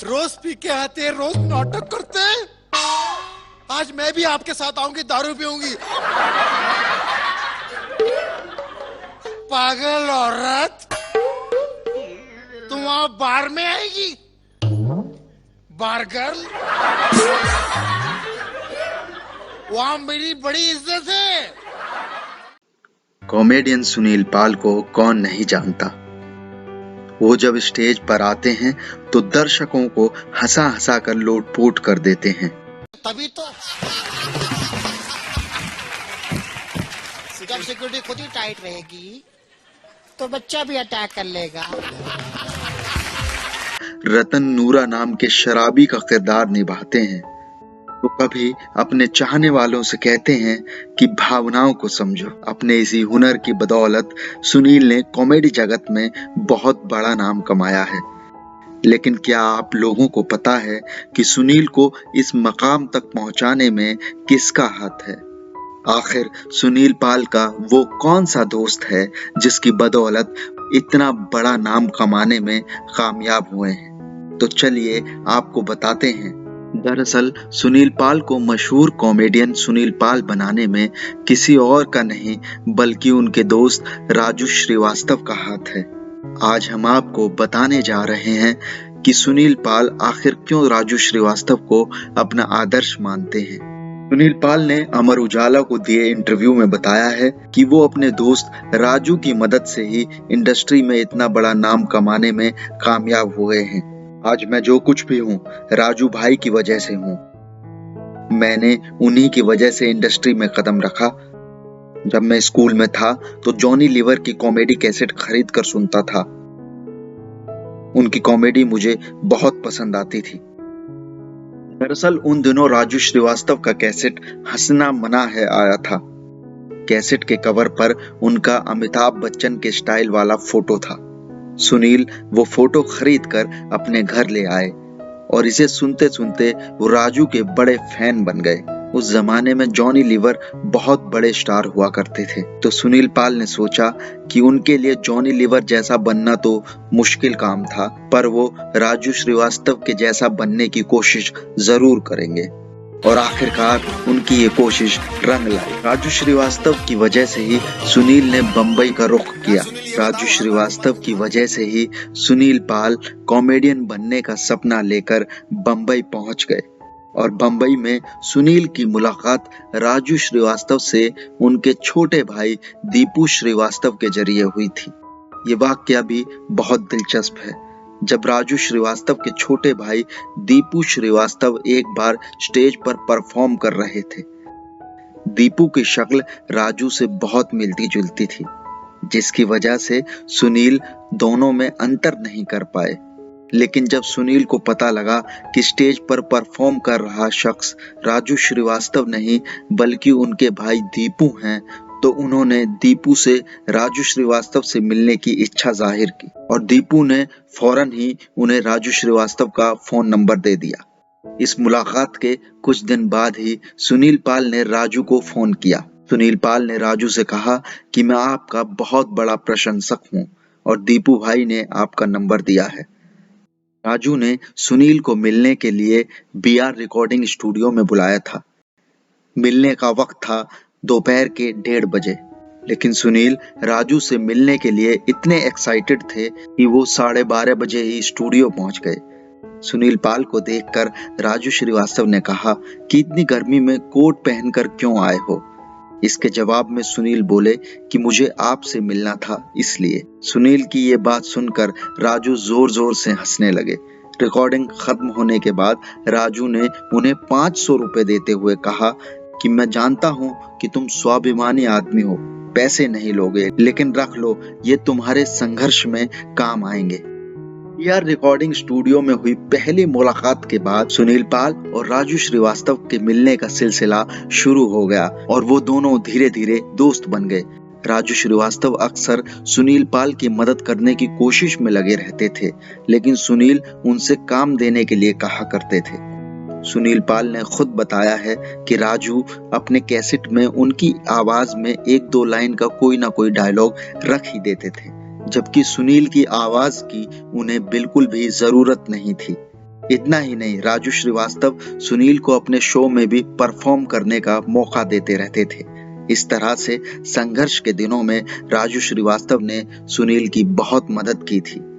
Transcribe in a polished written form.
रोज P के आते, रोज नाटक करते। आज मैं भी आपके साथ आऊंगी, दारू पीऊंगी। पागल औरत, तुम वहां बार में आएगी? बार गर्ल, वहां मेरी बड़ी इज्जत है। कॉमेडियन सुनील पाल को कौन नहीं जानता। वो जब स्टेज पर आते हैं तो दर्शकों को हंसा हंसा कर लोटपोट कर देते हैं। तभी तो जब सिक्योरिटी खुद ही टाइट रहेगी तो बच्चा भी अटैक कर लेगा। रतन नूरा नाम के शराबी का किरदार निभाते हैं। वो कभी अपने चाहने वालों से कहते हैं कि भावनाओं को समझो। अपने इसी हुनर की बदौलत सुनील ने कॉमेडी जगत में बहुत बड़ा नाम कमाया है। लेकिन क्या आप लोगों को पता है कि सुनील को इस मकाम तक पहुंचाने में किसका हाथ है? आखिर सुनील पाल का वो कौन सा दोस्त है जिसकी बदौलत इतना बड़ा नाम कमाने में कामयाब हुए हैं? तो चलिए आपको बताते हैं। दरअसल सुनील पाल को मशहूर कॉमेडियन सुनील पाल बनाने में किसी और का नहीं बल्कि उनके दोस्त राजू श्रीवास्तव का हाथ है। आज हम आपको बताने जा रहे हैं कि सुनील पाल आखिर क्यों राजू श्रीवास्तव को अपना आदर्श मानते हैं। सुनील पाल ने अमर उजाला को दिए इंटरव्यू में बताया है कि वो अपने दोस्त राजू की मदद से ही इंडस्ट्री में इतना बड़ा नाम कमाने में कामयाब हुए हैं। आज मैं जो कुछ भी हूँ राजू भाई की वजह से हूँ। मैंने उन्हीं की वजह से इंडस्ट्री में कदम रखा। जब मैं स्कूल में था तो जॉनी लीवर की कॉमेडी कैसेट खरीद कर सुनता था। उनकी कॉमेडी मुझे बहुत पसंद आती थी। दरअसल उन दिनों राजू श्रीवास्तव का कैसेट हंसना मना है आया था। कैसेट के कवर पर उनका अमिताभ बच्चन के स्टाइल वाला फोटो था। सुनील वो फोटो खरीद कर अपने घर ले आए और इसे सुनते सुनते वो राजू के बड़े फैन बन गए। उस जमाने में जॉनी लीवर बहुत बड़े स्टार हुआ करते थे, तो सुनील पाल ने सोचा कि उनके लिए जॉनी लीवर जैसा बनना तो मुश्किल काम था, पर वो राजू श्रीवास्तव के जैसा बनने की कोशिश जरूर करेंगे। और आखिरकार उनकी ये कोशिश रंग लाई। राजू श्रीवास्तव की वजह से ही सुनील ने बंबई का रुख किया। राजू श्रीवास्तव की वजह से ही सुनील पाल कॉमेडियन बनने का सपना लेकर बंबई पहुंच गए और बंबई में सुनील की मुलाकात राजू श्रीवास्तव से उनके छोटे भाई दीपू श्रीवास्तव के जरिए हुई थी। ये वाकया भी बहुत दिलचस्प है। जब राजू श्रीवास्तव के छोटे भाई दीपू श्रीवास्तव एक बार स्टेज पर परफॉर्म कर रहे थे, दीपू की शक्ल राजू से बहुत मिलती जुलती थी, जिसकी वजह से सुनील दोनों में अंतर नहीं कर पाए। लेकिन जब सुनील को पता लगा कि स्टेज पर परफॉर्म कर रहा शख्स राजू श्रीवास्तव नहीं बल्कि उनके भाई दीपू हैं, तो उन्होंने दीपू से राजू श्रीवास्तव से मिलने की इच्छा जाहिर की और दीपू ने फौरन ही उन्हें राजू श्रीवास्तव का फोन नंबर दे दिया। इस मुलाकात के कुछ दिन बाद ही सुनील पाल ने राजू को फोन किया। सुनील पाल ने राजू से कहा कि मैं आपका बहुत बड़ा प्रशंसक हूँ और दीपू भाई ने आपका नंबर दिया है। राजू ने सुनील को मिलने के लिए BR रिकॉर्डिंग स्टूडियो में बुलाया था। मिलने का वक्त था दोपहर के 1:30 बजे, लेकिन सुनील राजू से मिलने के लिए इतने एक्साइटेड थे कि वो 12:30 बजे ही स्टूडियो पहुंच गए। सुनील पाल को देखकर राजू श्रीवास्तव ने कहा कि इतनी गर्मी में कोट पहनकर क्यों आए हो? इसके जवाब में सुनील बोले कि मुझे आपसे मिलना था इसलिए। सुनील की ये बात सुनकर राजू जोर जोर से हंसने लगे। रिकॉर्डिंग खत्म होने के बाद राजू ने उन्हें 500 रुपए देते हुए कहा कि मैं जानता हूँ कि तुम स्वाभिमानी आदमी हो, पैसे नहीं लोगे, लेकिन रख लो, ये तुम्हारे संघर्ष में काम आएंगे। BR रिकॉर्डिंग स्टूडियो में हुई पहली मुलाकात के बाद सुनील पाल और राजू श्रीवास्तव के मिलने का सिलसिला शुरू हो गया और वो दोनों धीरे धीरे दोस्त बन गए। राजू श्रीवास्तव अक्सर सुनील पाल की मदद करने की कोशिश में लगे रहते थे, लेकिन सुनील उनसे काम देने के लिए कहा करते थे। सुनील पाल ने खुद बताया है कि राजू अपने कैसेट में उनकी आवाज में 1-2 लाइन का कोई ना कोई डायलॉग रख ही देते थे, जबकि सुनील की आवाज की उन्हें बिल्कुल भी जरूरत नहीं थी। इतना ही नहीं, राजू श्रीवास्तव सुनील को अपने शो में भी परफॉर्म करने का मौका देते रहते थे। इस तरह से संघर्ष के दिनों में राजू श्रीवास्तव ने सुनील की बहुत मदद की थी।